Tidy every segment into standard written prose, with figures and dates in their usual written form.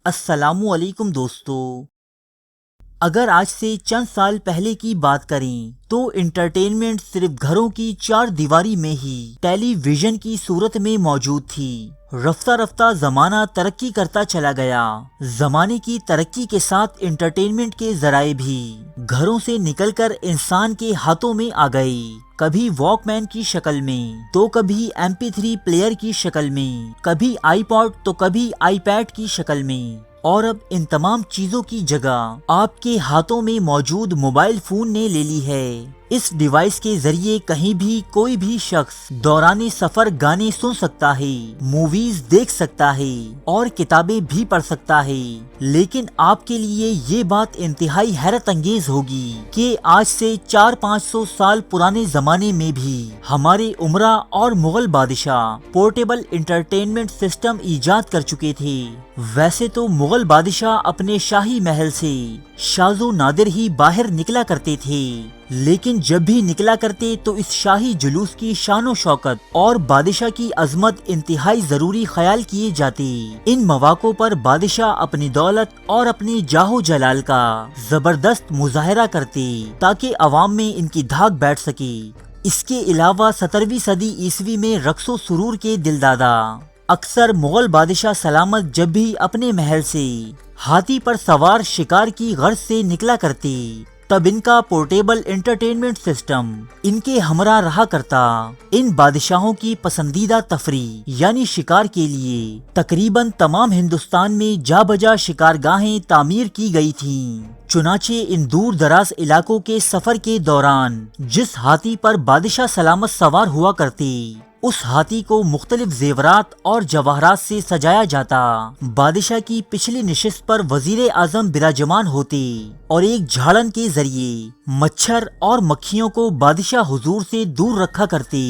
السلام علیکم دوستو۔ اگر آج سے چند سال پہلے کی بات کریں تو انٹرٹینمنٹ صرف گھروں کی چار دیواری میں ہی ٹیلی ویژن کی صورت میں موجود تھی۔ رفتہ رفتہ زمانہ ترقی کرتا چلا گیا۔ زمانے کی ترقی کے ساتھ انٹرٹینمنٹ کے ذرائع بھی گھروں سے نکل کر انسان کے ہاتھوں میں آ گئے، کبھی واک مین کی شکل میں تو کبھی MP3 پلیئر کی شکل میں، کبھی آئی پاڈ تو کبھی آئی پیڈ کی شکل میں، اور اب ان تمام چیزوں کی جگہ آپ کے ہاتھوں میں موجود موبائل فون نے لے لی ہے۔ اس ڈیوائس کے ذریعے کہیں بھی کوئی بھی شخص دوران سفر گانے سن سکتا ہے، موویز دیکھ سکتا ہے اور کتابیں بھی پڑھ سکتا ہے۔ لیکن آپ کے لیے یہ بات انتہائی حیرت انگیز ہوگی کہ آج سے 400-500 سال پرانے زمانے میں بھی ہمارے امراء اور مغل بادشاہ پورٹیبل انٹرٹینمنٹ سسٹم ایجاد کر چکے تھے۔ ویسے تو مغل بادشاہ اپنے شاہی محل سے شاذ و نادر ہی باہر نکلا کرتے تھے، لیکن جب بھی نکلا کرتے تو اس شاہی جلوس کی شان و شوکت اور بادشاہ کی عظمت انتہائی ضروری خیال کیے جاتے۔ ان مواقع پر بادشاہ اپنی دولت اور اپنے جاہ و جلال کا زبردست مظاہرہ کرتے تاکہ عوام میں ان کی دھاک بیٹھ سکے۔ اس کے علاوہ 17ویں صدی عیسوی میں رقص و سرور کے دلدادہ اکثر مغل بادشاہ سلامت جب بھی اپنے محل سے ہاتھی پر سوار شکار کی غرض سے نکلا کرتے تب ان کا پورٹیبل انٹرٹینمنٹ سسٹم ان کے ہمراہ رہا کرتا۔ ان بادشاہوں کی پسندیدہ تفریح یعنی شکار کے لیے تقریباً تمام ہندوستان میں جا بجا شکارگاہیں تعمیر کی گئی تھیں۔ چنانچہ ان دور دراز علاقوں کے سفر کے دوران جس ہاتھی پر بادشاہ سلامت سوار ہوا کرتے، اس ہاتھی کو مختلف زیورات اور جواہرات سے سجایا جاتا۔ بادشاہ کی پچھلی نشست پر وزیر اعظم براجمان ہوتے اور ایک جھاڑن کے ذریعے مچھر اور مکھیوں کو بادشاہ حضور سے دور رکھا کرتے،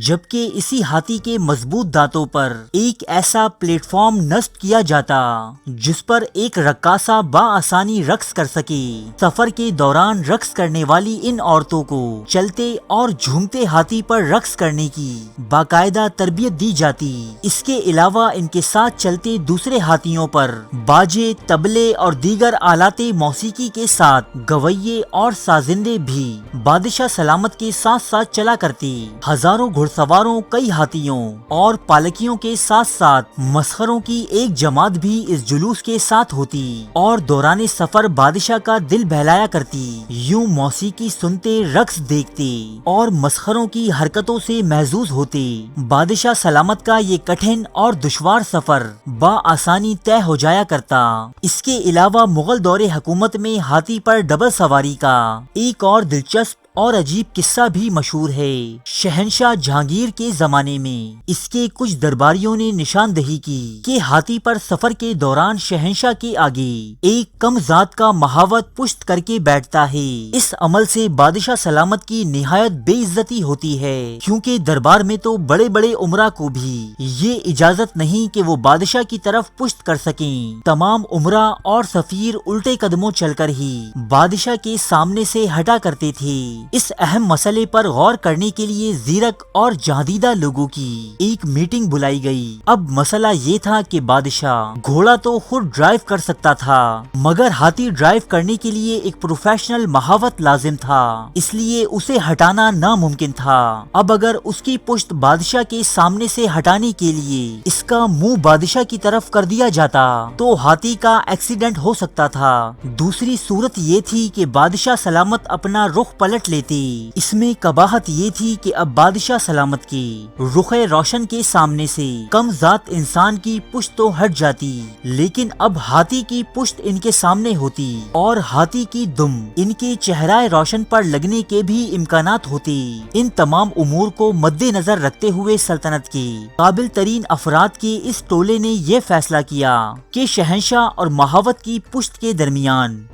جبکہ اسی ہاتھی کے مضبوط دانتوں پر ایک ایسا پلیٹ فارم نصب کیا جاتا جس پر ایک رقاصہ بآسانی رقص کر سکے۔ سفر کے دوران رقص کرنے والی ان عورتوں کو چلتے اور جھومتے ہاتھی پر رقص کرنے کی باقاعدہ تربیت دی جاتی۔ اس کے علاوہ ان کے ساتھ چلتے دوسرے ہاتھیوں پر باجے، طبلے اور دیگر آلات موسیقی کے ساتھ گویے اور سازندے بھی بادشاہ سلامت کے ساتھ ساتھ چلا کرتے۔ ہزاروں گھڑ سواروں، کئی ہاتھیوں اور پالکیوں کے ساتھ ساتھ مسخروں کی ایک جماعت بھی اس جلوس کے ساتھ ہوتی اور دوران سفر بادشاہ کا دل بہلایا کرتی۔ یوں موسیقی سنتے، رقص دیکھتے اور مسخروں کی حرکتوں سے محظوظ ہوتے بادشاہ سلامت کا یہ کٹھن اور دشوار سفر بآسانی طے ہو جایا کرتا۔ اس کے علاوہ مغل دور حکومت میں ہاتھی پر ڈبل سواری کا ایک اور دلچسپ اور عجیب قصہ بھی مشہور ہے۔ شہنشاہ جہانگیر کے زمانے میں اس کے کچھ درباریوں نے نشاندہی کی کہ ہاتھی پر سفر کے دوران شہنشاہ کے آگے ایک کم ذات کا مہاوت پشت کر کے بیٹھتا ہے۔ اس عمل سے بادشاہ سلامت کی نہایت بے عزتی ہوتی ہے، کیونکہ دربار میں تو بڑے بڑے امراء کو بھی یہ اجازت نہیں کہ وہ بادشاہ کی طرف پشت کر سکیں۔ تمام امراء اور سفیر الٹے قدموں چل کر ہی بادشاہ کے سامنے سے ہٹا کرتے تھے۔ اس اہم مسئلے پر غور کرنے کے لیے زیرک اور جہاندیدہ لوگوں کی ایک میٹنگ بلائی گئی۔ اب مسئلہ یہ تھا کہ بادشاہ گھوڑا تو خود ڈرائیو کر سکتا تھا، مگر ہاتھی ڈرائیو کرنے کے لیے ایک پروفیشنل مہاوت لازم تھا، اس لیے اسے ہٹانا ناممکن تھا۔ اب اگر اس کی پشت بادشاہ کے سامنے سے ہٹانے کے لیے اس کا منہ بادشاہ کی طرف کر دیا جاتا تو ہاتھی کا ایکسیڈنٹ ہو سکتا تھا۔ دوسری صورت یہ تھی کہ بادشاہ سلامت اپنا رخ پلٹ لیتے۔ اس میں قباحت یہ تھی کہ اب بادشاہ سلامت کے رخ روشن کے سامنے سے کم ذات انسان کی پشت تو ہٹ جاتی، لیکن اب ہاتھی کی پشت ان کے سامنے ہوتی اور ہاتھی کی دم ان کے چہرہ روشن پر لگنے کے بھی امکانات ہوتے۔ ان تمام امور کو مد نظر رکھتے ہوئے سلطنت کے قابل ترین افراد کے اس ٹولے نے یہ فیصلہ کیا کہ شہنشاہ اور مہاوت کی پشت کے درمیان